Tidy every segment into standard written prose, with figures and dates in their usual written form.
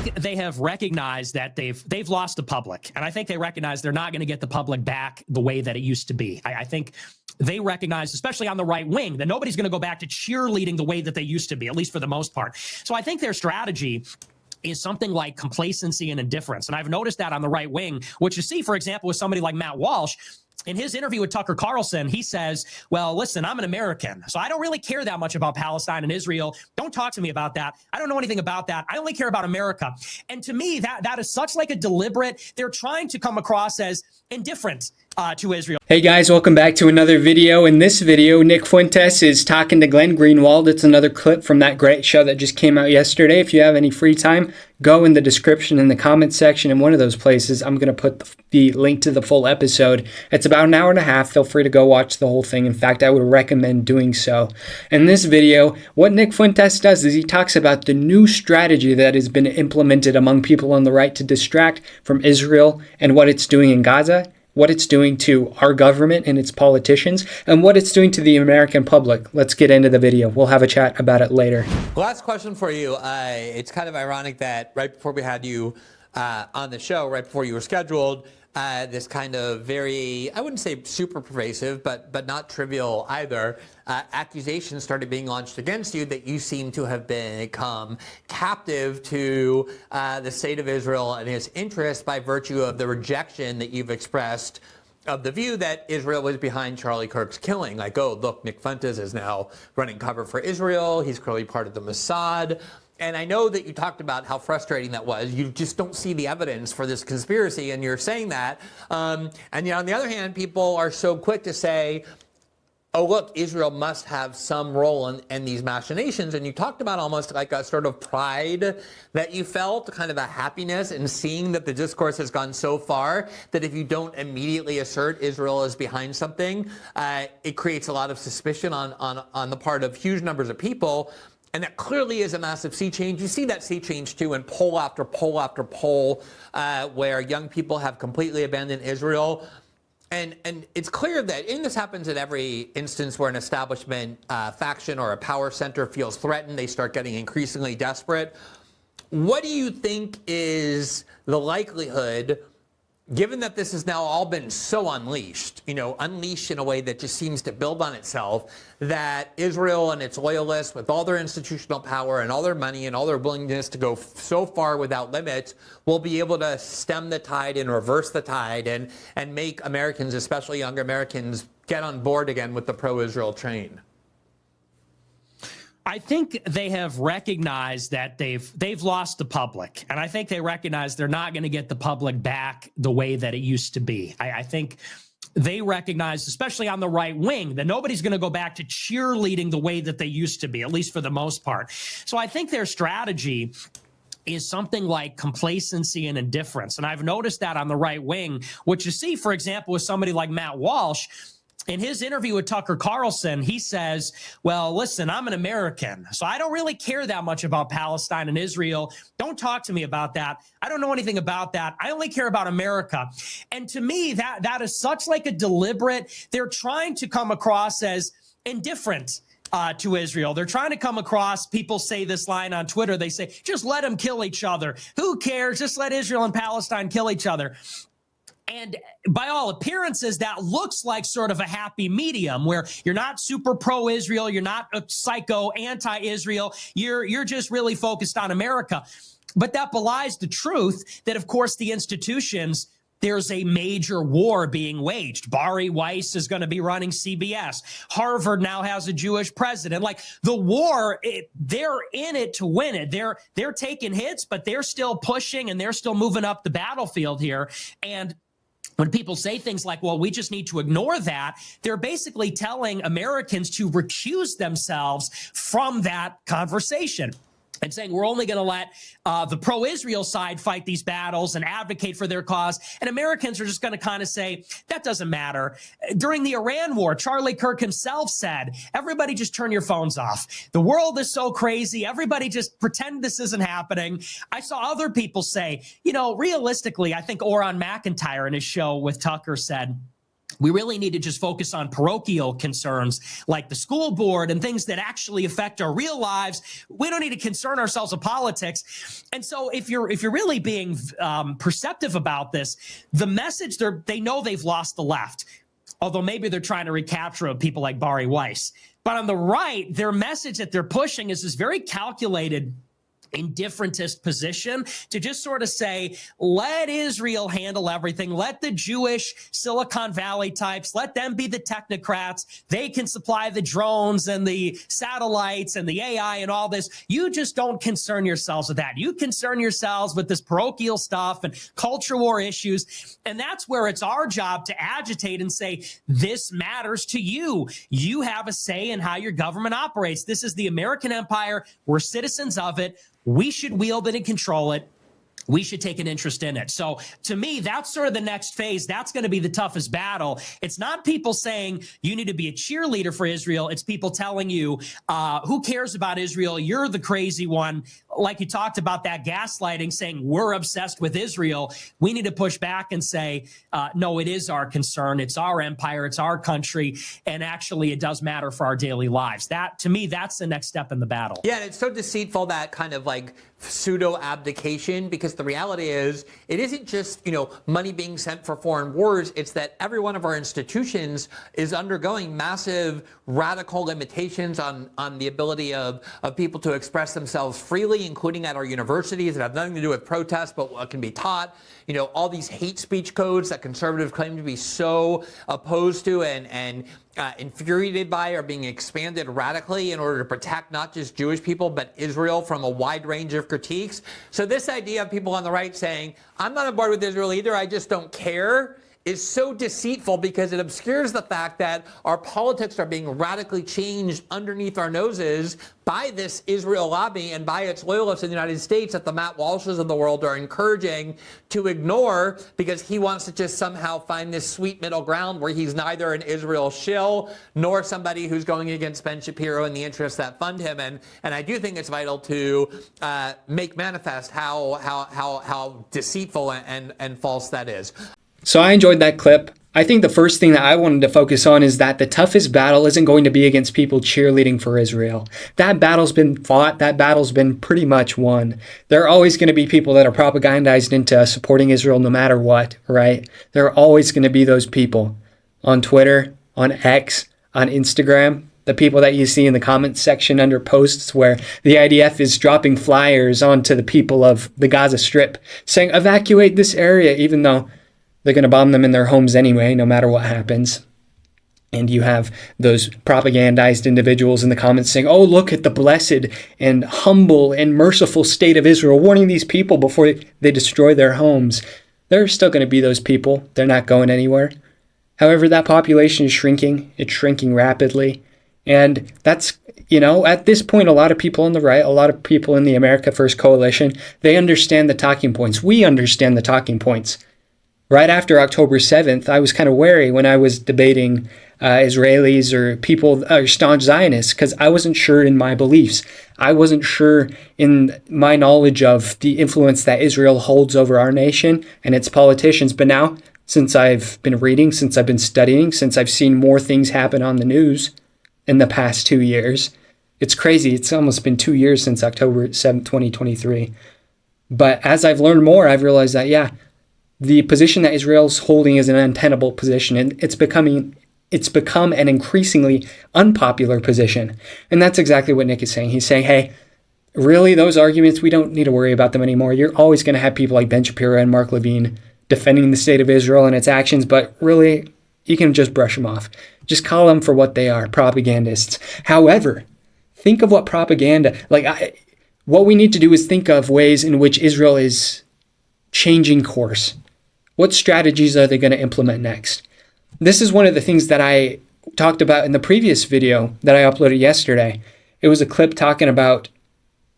think they have recognized that they've lost the public, and I think they recognize they're not going to get the public back the way that it used to be. I think they recognize, especially on the right wing, that nobody's going to go back to cheerleading the way that they used to be, at least for the most part. So I think their strategy is something like complacency and indifference. And I've noticed that on the right wing, which you see, for example, with somebody like Matt Walsh. In his interview with Tucker Carlson, he says, well, listen, I'm an American, so I don't really care that much about Palestine and Israel. Don't talk to me about that. I don't know anything about that. I only care about America. And to me, that is such like a deliberate, they're trying to come across as indifferent to Israel. Hey guys, welcome back to another video. In this video, Nick Fuentes is talking to Glenn Greenwald. It's another clip from that great show that just came out yesterday. If you have any free time, go in the description in the comment section. In one of those places, I'm going to put the link to the full episode. It's about an hour and a half. Feel free to go watch the whole thing. In fact, I would recommend doing so. In this video, what Nick Fuentes does is he talks about the new strategy that has been implemented among people on the right to distract from Israel and what it's doing in Gaza, what it's doing to our government and its politicians, and what it's doing to the American public. Let's get into the video. We'll have a chat about it later. Last question for you. It's kind of ironic that right before we had you on the show, right before you were scheduled, this kind of very, I wouldn't say super pervasive, but not trivial either, accusations started being launched against you that you seem to have become captive to the state of Israel and its interests by virtue of the rejection that you've expressed of the view that Israel was behind Charlie Kirk's killing. Like, oh, look, Nick Fuentes is now running cover for Israel. He's clearly part of the Mossad. And I know that you talked about how frustrating that was. You just don't see the evidence for this conspiracy, and you're saying that. And yet, on the other hand, people are so quick to say, oh, look, Israel must have some role in these machinations. And you talked about almost like a sort of pride that you felt, kind of a happiness in seeing that the discourse has gone so far that if you don't immediately assert Israel is behind something, it creates a lot of suspicion on the part of huge numbers of people. And that clearly is a massive sea change. You see that sea change, too, in poll after poll after poll, where young people have completely abandoned Israel. And it's clear that, and this happens in every instance where an establishment faction or a power center feels threatened, they start getting increasingly desperate. What do you think is the likelihood, given that this has now all been so unleashed in a way that just seems to build on itself, that Israel and its loyalists, with all their institutional power and all their money and all their willingness to go so far without limits, will be able to stem the tide and reverse the tide and make Americans, especially younger Americans, get on board again with the pro-Israel train? I think they have recognized that they've lost the public, and I think they recognize they're not going to get the public back the way that it used to be. I think they recognize, especially on the right wing, that nobody's going to go back to cheerleading the way that they used to be, at least for the most part. So I think their strategy is something like complacency and indifference. And I've noticed that on the right wing, which you see, for example, with somebody like Matt Walsh. In his interview with Tucker Carlson, he says, well, listen, I'm an American, so I don't really care that much about Palestine and Israel. Don't talk to me about that. I don't know anything about that. I only care about America. And to me, that is such like a deliberate, they're trying to come across as indifferent to Israel. They're trying to come across, people say this line on Twitter, they say, just let them kill each other. Who cares? Just let Israel and Palestine kill each other. And by all appearances, that looks like sort of a happy medium where you're not super pro-Israel, you're not a psycho anti-Israel, you're just really focused on America. But that belies the truth that, of course, the institutions, there's a major war being waged. Bari Weiss is going to be running CBS. Harvard now has a Jewish president. Like the war, they're in it to win it. They're taking hits, but they're still pushing and they're still moving up the battlefield here. And when people say things like, well, we just need to ignore that, they're basically telling Americans to recuse themselves from that conversation and saying we're only going to let the pro-Israel side fight these battles and advocate for their cause. And Americans are just going to kind of say, that doesn't matter. During the Iran war, Charlie Kirk himself said, everybody just turn your phones off. The world is so crazy. Everybody just pretend this isn't happening. I saw other people say, realistically, I think Oran McIntyre in his show with Tucker said, We really need to just focus on parochial concerns like the school board and things that actually affect our real lives. We don't need to concern ourselves with politics. And so if you're really being perceptive about this, the message they know they've lost the left, although maybe they're trying to recapture people like Bari Weiss. But on the right, their message that they're pushing is this very calculated indifferentist position to just sort of say, let Israel handle everything. Let the Jewish Silicon Valley types, let them be the technocrats. They can supply the drones and the satellites and the AI and all this. You just don't concern yourselves with that. You concern yourselves with this parochial stuff and culture war issues. And that's where it's our job to agitate and say, this matters to you. You have a say in how your government operates. This is the American empire. We're citizens of it. We should wield it and control it. We should take an interest in it. So to me, that's sort of the next phase. That's going to be the toughest battle. It's not people saying you need to be a cheerleader for Israel. It's people telling you, who cares about Israel? You're the crazy one. Like you talked about that gaslighting, saying we're obsessed with Israel. We need to push back and say, no, it is our concern. It's our empire. It's our country. And actually, it does matter for our daily lives. That, to me, that's the next step in the battle. Yeah, and it's so deceitful, that kind of like pseudo abdication, because the reality is it isn't just, money being sent for foreign wars. It's that every one of our institutions is undergoing massive radical limitations on the ability of people to express themselves freely, including at our universities that have nothing to do with protests, but what can be taught. All these hate speech codes that conservatives claim to be so opposed to and infuriated by are being expanded radically in order to protect not just Jewish people, but Israel from a wide range of critiques. So this idea of people on the right saying, I'm not on board with Israel either, I just don't care, is so deceitful, because it obscures the fact that our politics are being radically changed underneath our noses by this Israel lobby and by its loyalists in the United States that the Matt Walshes of the world are encouraging to ignore, because he wants to just somehow find this sweet middle ground where he's neither an Israel shill nor somebody who's going against Ben Shapiro and the interests that fund him. And I do think it's vital to make manifest how deceitful and false that is. So I enjoyed that clip. I think the first thing that I wanted to focus on is that the toughest battle isn't going to be against people cheerleading for Israel. That battle's been fought. That battle's been pretty much won. There are always going to be people that are propagandized into supporting Israel no matter what, right? There are always going to be those people on Twitter, on X, on Instagram, the people that you see in the comments section under posts where the IDF is dropping flyers onto the people of the Gaza Strip saying, evacuate this area, even though they're going to bomb them in their homes anyway, no matter what happens. And you have those propagandized individuals in the comments saying, oh, look at the blessed and humble and merciful state of Israel, warning these people before they destroy their homes. There are still going to be those people. They're not going anywhere. However, that population is shrinking. It's shrinking rapidly. And that's, at this point, a lot of people on the right, a lot of people in the America First Coalition, they understand the talking points. We understand the talking points. Right after October 7th, I was kind of wary when I was debating Israelis or people, or staunch Zionists, because I wasn't sure in my beliefs. I wasn't sure in my knowledge of the influence that Israel holds over our nation and its politicians. But now, since I've been reading, since I've been studying, since I've seen more things happen on the news in the past 2 years, it's crazy. It's almost been 2 years since October 7th, 2023. But as I've learned more, I've realized that, the position that Israel's holding is an untenable position, and it's become an increasingly unpopular position. And that's exactly what Nick is saying. He's saying, hey, really, those arguments, we don't need to worry about them anymore. You're always going to have people like Ben Shapiro and Mark Levine defending the state of Israel and its actions, but really, you can just brush them off. Just call them for what they are, propagandists. However, think of what propaganda, what we need to do is think of ways in which Israel is changing course. What strategies are they going to implement next? This is one of the things that I talked about in the previous video that I uploaded yesterday. It was a clip talking about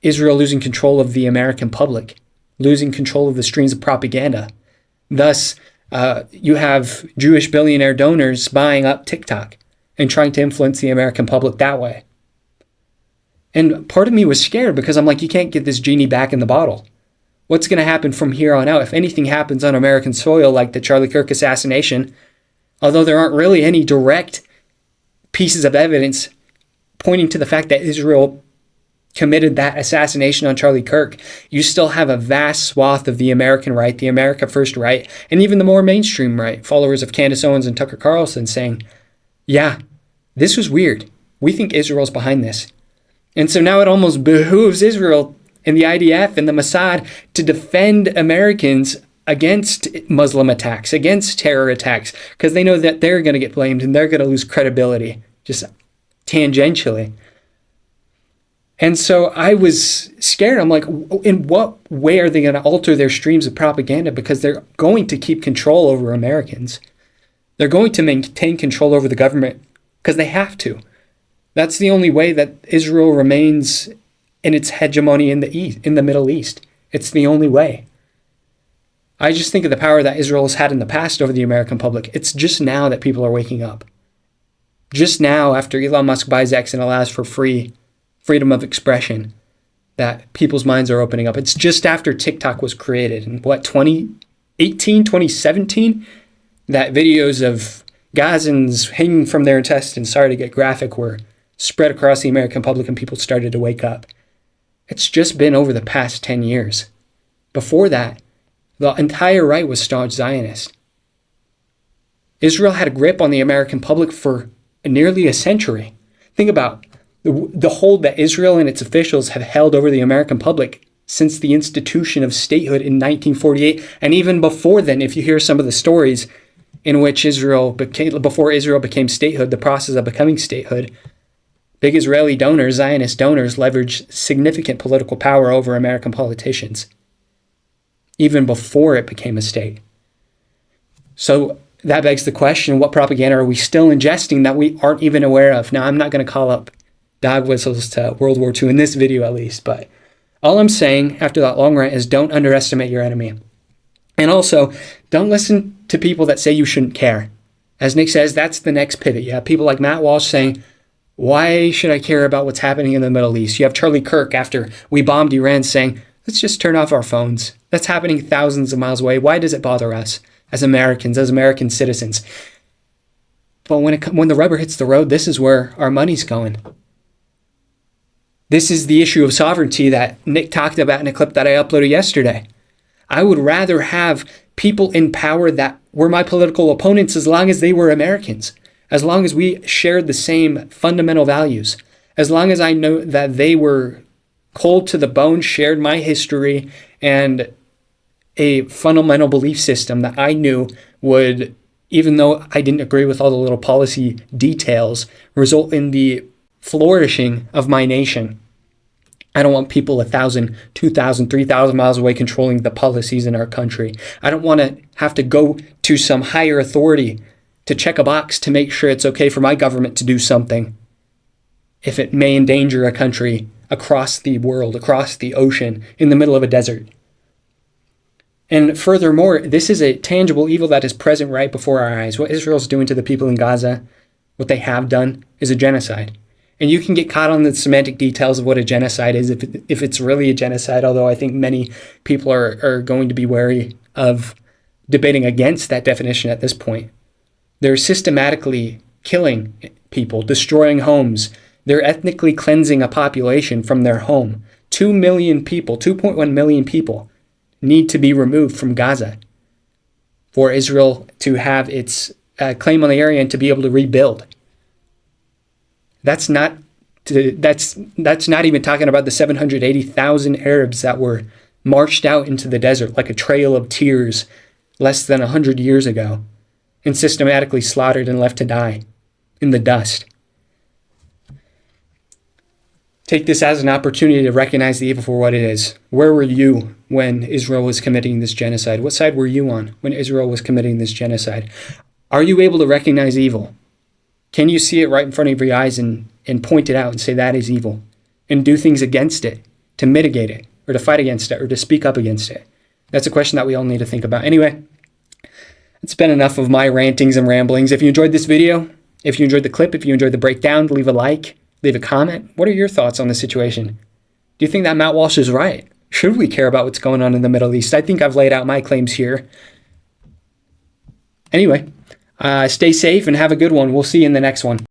Israel losing control of the American public, losing control of the streams of propaganda. Thus, you have Jewish billionaire donors buying up TikTok and trying to influence the American public that way. And part of me was scared because I'm like, you can't get this genie back in the bottle. What's going to happen from here on out? If anything happens on American soil, like the Charlie Kirk assassination, although there aren't really any direct pieces of evidence pointing to the fact that Israel committed that assassination on Charlie Kirk, you still have a vast swath of the American right, the America First right, and even the more mainstream right, followers of Candace Owens and Tucker Carlson saying, yeah, this was weird. We think Israel's behind this. And so now it almost behooves Israel and the IDF and the Mossad to defend Americans against Muslim attacks, against terror attacks, because they know that they're going to get blamed and they're going to lose credibility, just tangentially. And so I was scared. I'm like, in what way are they going to alter their streams of propaganda? Because they're going to keep control over Americans. They're going to maintain control over the government because they have to. That's the only way that Israel remains in its hegemony in the East, in the Middle East. It's the only way. I just think of the power that Israel has had in the past over the American public. It's just now that people are waking up. Just now, after Elon Musk buys X and allows for freedom of expression, that people's minds are opening up. It's just after TikTok was created in 2018, 2017, that videos of Gazans hanging from their intestines, sorry to get graphic, were spread across the American public and people started to wake up. It's just been over the past 10 years. Before that, the entire right was staunch Zionist. Israel had a grip on the American public for nearly a century. Think about the hold that Israel and its officials have held over the American public since the institution of statehood in 1948. And even before then, if you hear some of the stories in which before Israel became statehood, the process of becoming statehood, big Israeli donors, Zionist donors, leveraged significant political power over American politicians, even before it became a state. So that begs the question, what propaganda are we still ingesting that we aren't even aware of? Now, I'm not going to call up dog whistles to World War II in this video at least, but all I'm saying after that long rant is don't underestimate your enemy. And also, don't listen to people that say you shouldn't care. As Nick says, that's the next pivot. You have people like Matt Walsh saying, why should I care about what's happening in the Middle East? You have Charlie Kirk after we bombed Iran saying, let's just turn off our phones. That's happening thousands of miles away. Why does it bother us as Americans, as American citizens? But when the rubber hits the road, this is where our money's going. This is the issue of sovereignty that Nick talked about in a clip that I uploaded yesterday. I would rather have people in power that were my political opponents as long as they were Americans, as long as we shared the same fundamental values, as long as I know that they were cold to the bone, shared my history, and a fundamental belief system that I knew would, even though I didn't agree with all the little policy details, result in the flourishing of my nation. I don't want people 1,000, 2,000, 3,000 miles away controlling the policies in our country. I don't want to have to go to some higher authority to check a box to make sure it's okay for my government to do something if it may endanger a country across the world, across the ocean, in the middle of a desert. And furthermore, this is a tangible evil that is present right before our eyes. What Israel's doing to the people in Gaza, what they have done, is a genocide. And you can get caught on the semantic details of what a genocide is, if it's really a genocide, although I think many people are going to be wary of debating against that definition at this point. They're systematically killing people, destroying homes. They're ethnically cleansing a population from their home. 2 million people, 2.1 million people need to be removed from Gaza for Israel to have its claim on the area and to be able to rebuild. That's not even talking about the 780,000 Arabs that were marched out into the desert like a trail of tears less than 100 years ago and systematically slaughtered and left to die in the dust. Take this as an opportunity to recognize the evil for what it is. Where were you when Israel was committing this genocide? What side were you on when Israel was committing this genocide? Are you able to recognize evil? Can you see it right in front of your eyes and point it out and say that is evil and do things against it to mitigate it or to fight against it or to speak up against it? That's a question that we all need to think about. Anyway, it's been enough of my rantings and ramblings. If you enjoyed this video, if you enjoyed the clip, if you enjoyed the breakdown, leave a like, leave a comment. What are your thoughts on the situation? Do you think that Matt Walsh is right? Should we care about what's going on in the Middle East? I think I've laid out my claims here. Anyway, Stay safe and have a good one. We'll see you in the next one.